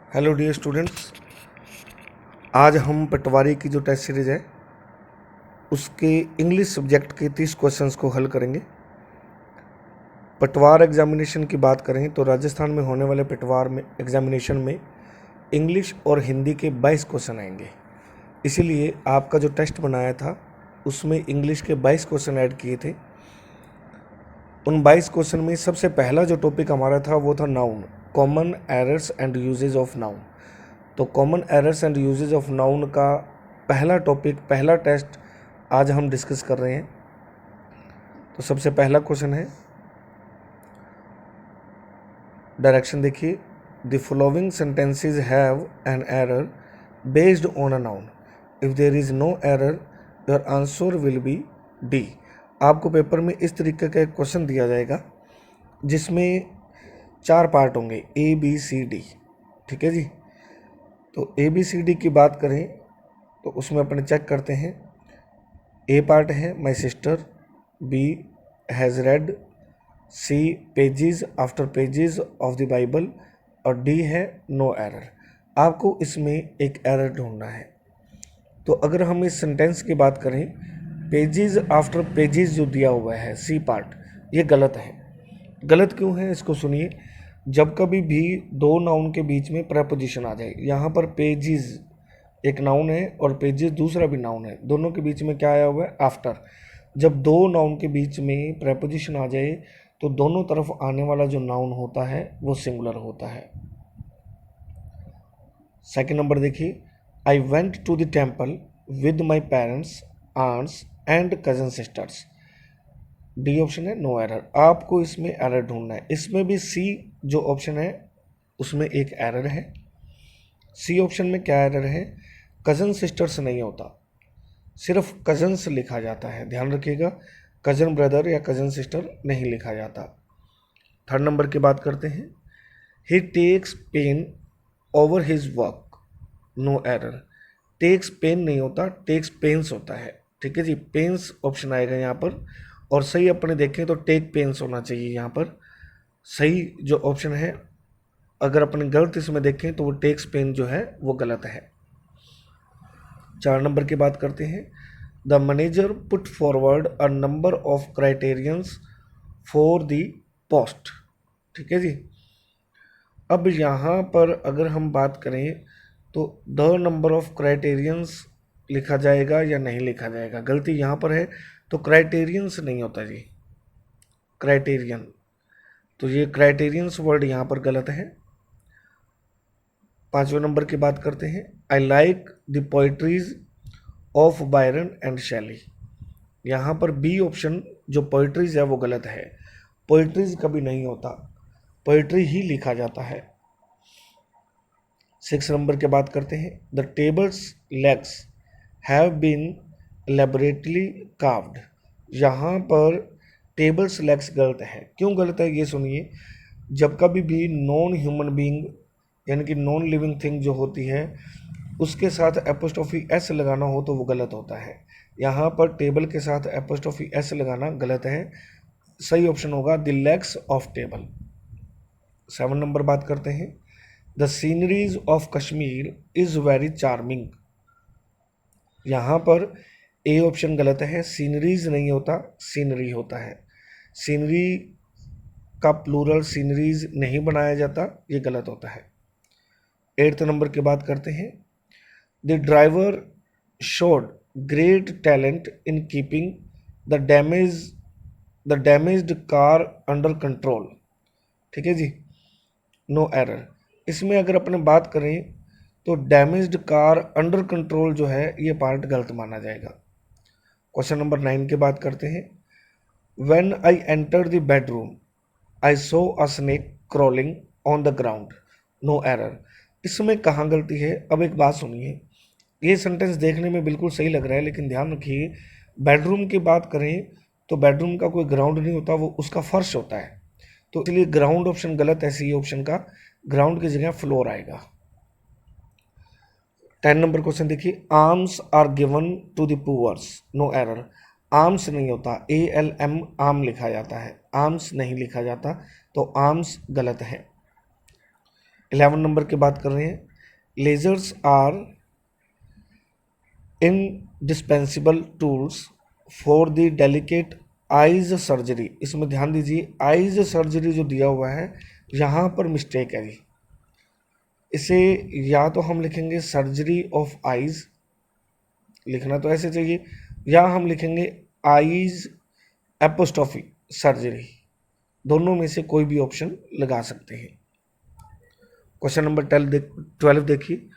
Hello dear students, आज हम पटवारी की जो टेस्ट सीरीज़ है उसके इंग्लिश सब्जेक्ट के 30 क्वेश्चंस को हल करेंगे। पटवार एग्जामिनेशन की बात करें तो राजस्थान में होने वाले पटवार में एग्जामिनेशन में इंग्लिश और हिंदी के 22 क्वेश्चन आएंगे। इसीलिए आपका जो टेस्ट बनाया था उसमें इंग्लिश के 22 क्वेश्चन ऐड किए थे। उन 22 क्वेश्चन में सबसे पहला जो टॉपिक हमारा था वो था noun, common errors and usages of noun. तो common errors and usages of noun का पहला टॉपिक, पहला टेस्ट आज हम डिस्कस कर रहे हैं। तो सबसे पहला क्वेश्चन है, डायरेक्शन देखिए, the following sentences have an error based on a noun, if there is no error your answer will be D. आपको पेपर में इस तरीके का एक क्वेश्चन दिया जाएगा जिसमें 4 पार्ट होंगे, ए बी सी डी। ठीक है जी। तो ए बी सी डी की बात करें तो उसमें अपने चेक करते हैं। ए पार्ट है my sister, B has read, C pages after pages of the Bible और डी है नो एरर। आपको इसमें एक एरर ढूंढना है। तो अगर हम इस सेंटेंस की बात करें, पेजेस आफ्टर पेजेस जो दिया हुआ है सी पार्ट, ये गलत है। गलत क्यों है इसको सुनिए। जब कभी भी दो नाउन के बीच में प्रेपोजिशन आ जाए, यहाँ पर पेजेस एक नाउन है और पेजेस दूसरा भी नाउन है, दोनों के बीच में क्या आया हुआ है, आफ्टर। जब दो नाउन के बीच में प्रेपोजिशन आ जाए तो दोनों तरफ आने वाला जो नाउन होता है वो सिंगुलर होता है। सेकंड नंबर देखिए, I went to the temple with my parents, aunts and cousin sisters. D option है नो एरर। आपको इसमें एरर ढूंढना है। इसमें भी सी जो ऑप्शन है उसमें एक एरर है। सी ऑप्शन में क्या एरर है, कजन सिस्टर्स नहीं होता, सिर्फ कजन्स लिखा जाता है। ध्यान रखिएगा, कजन ब्रदर या कजन सिस्टर नहीं लिखा जाता। थर्ड नंबर की बात करते हैं, he takes pain over his work, no error. Takes pain नहीं होता, टेक्स पेन्स होता है। ठीक है जी, पेन्स ऑप्शन आएगा यहाँ पर। और सही अपने देखें तो टेक पेन्स होना चाहिए यहाँ पर। सही जो ऑप्शन है, अगर अपने गलत इसमें देखें तो वो टेक्स पेन जो है वो गलत है। 4 नंबर की बात करते हैं, the manager put forward a number of criterions for the post. ठीक है जी। अब यहाँ पर अगर हम बात करें तो द नंबर ऑफ क्राइटेरियंस लिखा जाएगा या नहीं लिखा जाएगा। गलती यहाँ पर है, तो क्राइटेरियंस नहीं होता जी, क्राइटेरियन। तो ये क्राइटेरियंस वर्ड यहाँ पर गलत है। 5वें नंबर की बात करते हैं, I like the poetries of Byron and शैली। यहाँ पर बी ऑप्शन जो पोइट्रीज है वो गलत है। पोइट्रीज कभी नहीं होता, पोइट्री ही लिखा जाता है। 6 नंबर की बात करते हैं, the tables legs have been elaborately carved. यहाँ पर टेबल्स लेग्स गलत है। क्यों गलत है ये सुनिए। जब कभी भी नॉन ह्यूमन बीइंग यानी कि नॉन लिविंग थिंग जो होती है उसके साथ एपोस्ट्रोफी एस लगाना हो तो वो गलत होता है। यहाँ पर टेबल के साथ एपोस्ट्रोफी एस लगाना गलत है। सही ऑप्शन होगा the legs of table. 7 number बात करते हैं, the sceneries of Kashmir is very charming. यहाँ पर ए ऑप्शन गलत है, सीनरीज नहीं होता, सीनरी होता है। सीनरी का प्लूरल सीनरीज नहीं बनाया जाता, ये गलत होता है। 8 नंबर की बात करते हैं, the driver showed great talent in keeping the damaged car under control. ठीक है जी, नो एरर। इसमें अगर अपने बात करें तो डैमेज्ड कार अंडर कंट्रोल जो है ये पार्ट गलत माना जाएगा। क्वेश्चन नंबर 9 की बात करते हैं, when I enter the bedroom I saw a snake crawling on the ground, no error. इसमें कहाँ गलती है। अब एक बात सुनिए, ये सेंटेंस देखने में बिल्कुल सही लग रहा है लेकिन ध्यान रखिए, बेडरूम की बात करें तो बेडरूम का कोई ग्राउंड नहीं होता, वो उसका फर्श होता है। तो इसलिए ग्राउंड ऑप्शन गलत है। सी ऑप्शन का ग्राउंड की जगह फ्लोर आएगा। 10 नंबर क्वेश्चन देखिए, arms are given to the poors, no error. Arms नहीं होता, ALM आर्म लिखा जाता है, आर्म्स नहीं लिखा जाता, तो आर्म्स गलत है। 11 नंबर की बात कर रहे हैं, lasers are indispensable tools for the delicate eyes surgery. इसमें ध्यान दीजिए, आइज सर्जरी जो दिया हुआ है यहाँ पर मिस्टेक है जी। इसे या तो हम लिखेंगे सर्जरी ऑफ आइज, लिखना तो ऐसे चाहिए, या हम लिखेंगे आइज एपोस्ट्रोफी सर्जरी, दोनों में से कोई भी ऑप्शन लगा सकते हैं। क्वेश्चन नंबर 12 देखिए,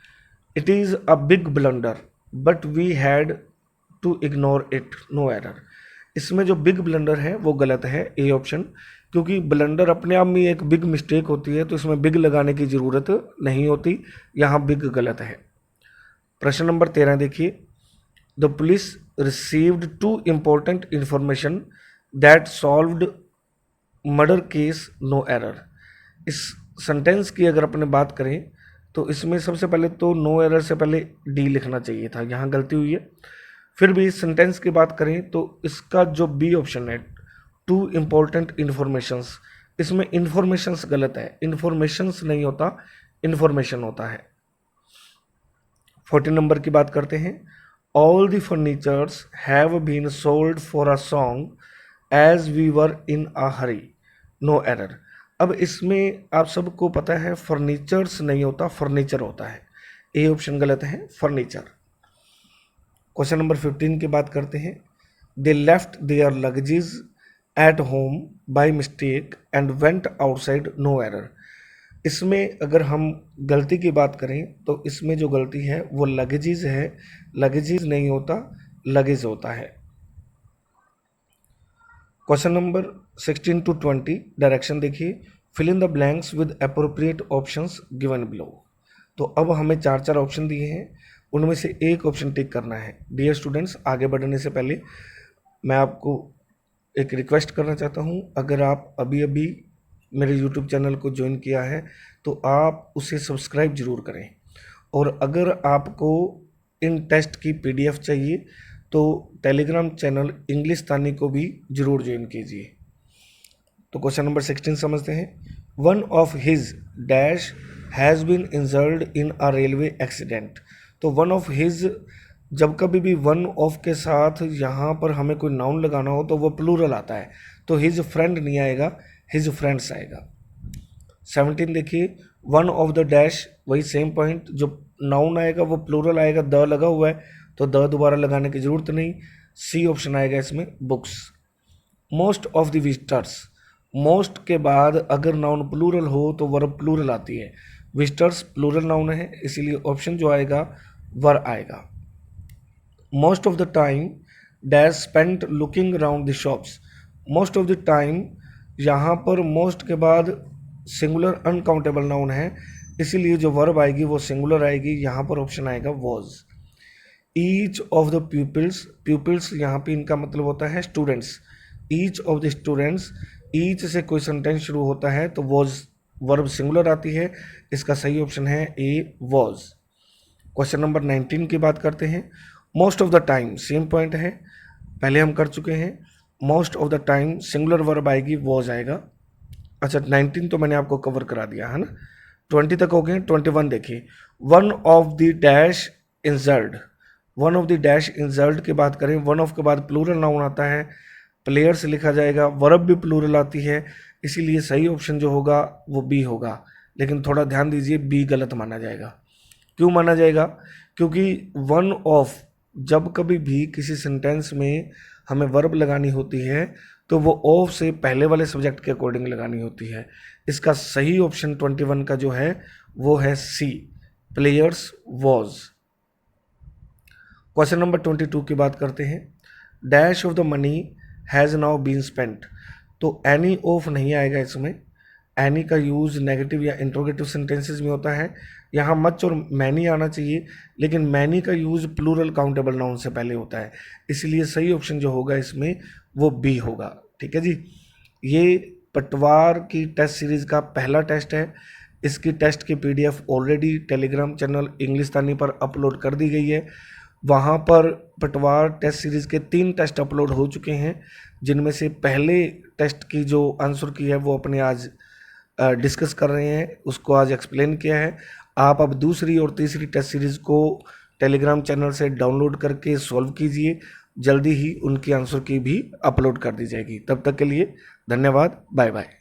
it is a big blunder but we had to ignore it, no error. इसमें जो बिग ब्लंडर है वो गलत है, ए ऑप्शन, क्योंकि ब्लंडर अपने आप में एक बिग मिस्टेक होती है तो इसमें बिग लगाने की ज़रूरत नहीं होती, यहाँ बिग गलत है। प्रश्न नंबर 13 देखिए, the police received 2 important information that solved murder case, no error. इस सेंटेंस की अगर अपने बात करें तो इसमें सबसे पहले तो नो एरर से पहले डी लिखना चाहिए था, यहाँ गलती हुई है। फिर भी सेंटेंस की बात करें तो इसका जो बी ऑप्शन है, 2 इम्पोर्टेंट इन्फॉर्मेशंस, इसमें इन्फॉर्मेशंस गलत है, इन्फॉर्मेशंस नहीं होता, इन्फॉर्मेशन होता है। 14 नंबर की बात करते हैं, all the furnitures have been sold for a song as we were in a hurry, no error. अब इसमें आप सबको पता है फर्नीचर्स नहीं होता, फर्नीचर होता है, ए ऑप्शन गलत है, फर्नीचर। क्वेश्चन नंबर 15 की बात करते हैं, they left their luggages at home by mistake and went outside, no error. इसमें अगर हम गलती की बात करें तो इसमें जो गलती है वो लगेजेस है, लगेजेस नहीं होता, लगेज होता है। क्वेश्चन नंबर 16 to 20 डायरेक्शन देखिए, fill in the blanks with appropriate options given below. तो अब हमें 4 ऑप्शन दिए हैं, उनमें से एक ऑप्शन टिक करना है। डियर स्टूडेंट्स, आगे बढ़ने से पहले मैं आपको एक रिक्वेस्ट करना चाहता हूं, अगर आप अभी अभी मेरे यूट्यूब चैनल को ज्वाइन किया है तो आप उसे सब्सक्राइब जरूर करें, और अगर आपको इन टेस्ट की PDF चाहिए तो टेलीग्राम चैनल इंग्लिशतानी को भी जरूर ज्वाइन कीजिए। तो क्वेश्चन नंबर 16 समझते हैं, one of his dash has been injured in a railway accident. तो वन ऑफ हिज, जब कभी भी वन ऑफ के साथ यहाँ पर हमें कोई नाउन लगाना हो तो वो प्लूरल आता है, तो हिज फ्रेंड नहीं आएगा, हिज फ्रेंड्स आएगा। 17 देखिए, वन ऑफ द डैश, वही सेम पॉइंट, जो नाउन आएगा वो प्लूरल आएगा, द लगा हुआ है तो द दोबारा लगाने की जरूरत नहीं, सी ऑप्शन आएगा इसमें, books. Most of the visitors, most के बाद अगर नाउन प्लूरल हो तो वर्ब प्लूरल आती है, विजिटर्स प्लूरल नाउन है, इसीलिए ऑप्शन जो आएगा वर आएगा। Most of the time dash spent looking around the shops, most of the time, यहाँ पर मोस्ट के बाद सिंगुलर अनकाउंटेबल नाउन है, इसीलिए जो वर्ब आएगी वो सिंगुलर आएगी, यहाँ पर ऑप्शन आएगा was. Each of the pupils, pupils यहाँ पे इनका मतलब होता है students, each of the students, each से कोई सेंटेंस शुरू होता है तो वॉज वर्ब सिंगुलर आती है, इसका सही ऑप्शन है ए वॉज। क्वेश्चन नंबर 19 की बात करते हैं, most of the time, same point है, पहले हम कर चुके हैं, most of the time singular verb आएगी, वॉज आएगा। अच्छा 19 तो मैंने आपको कवर करा दिया है ना, 20 तक हो गए। 21 देखिए, one of the dash injured, one of the dash injured की बात करें, वन ऑफ के बाद प्लूरल नाउन आता है, प्लेयर्स लिखा जाएगा, वर्ब भी प्लूरल आती है, इसीलिए सही ऑप्शन जो होगा वो बी होगा। लेकिन थोड़ा ध्यान दीजिए, बी गलत माना जाएगा। क्यों माना जाएगा? क्योंकि वन ऑफ, जब कभी भी किसी सेंटेंस में हमें वर्ब लगानी होती है तो वो ऑफ से पहले वाले सब्जेक्ट के अकॉर्डिंग लगानी होती है। इसका सही ऑप्शन 21 का जो है वो है C, players was. Question number 22 की बात करते हैं, dash of the money has now been spent. तो एनी ऑफ नहीं आएगा इसमें, एनी का यूज़ नेगेटिव या इंट्रोगेटिव सेंटेंसेस में होता है, यहाँ मच और मैनी आना चाहिए, लेकिन मैनी का यूज़ प्लूरल काउंटेबल नाउन से पहले होता है, इसलिए सही ऑप्शन जो होगा इसमें वो बी होगा। ठीक है जी, ये पटवार की टेस्ट सीरीज़ का पहला टेस्ट है, इसकी टेस्ट की PDF ऑलरेडी टेलीग्राम चैनल इंग्लिशतानी पर अपलोड कर दी गई है। वहाँ पर पटवार टेस्ट सीरीज़ के 3 टेस्ट अपलोड हो चुके हैं, जिनमें से पहले टेस्ट की जो आंसर की है वो अपने आज डिस्कस कर रहे हैं उसको आज एक्सप्लेन किया है। आप अब दूसरी और तीसरी टेस्ट सीरीज़ को टेलीग्राम चैनल से डाउनलोड करके सॉल्व कीजिए। जल्दी ही उनकी आंसर की भी अपलोड कर दी जाएगी। तब तक के लिए धन्यवाद। Bye bye.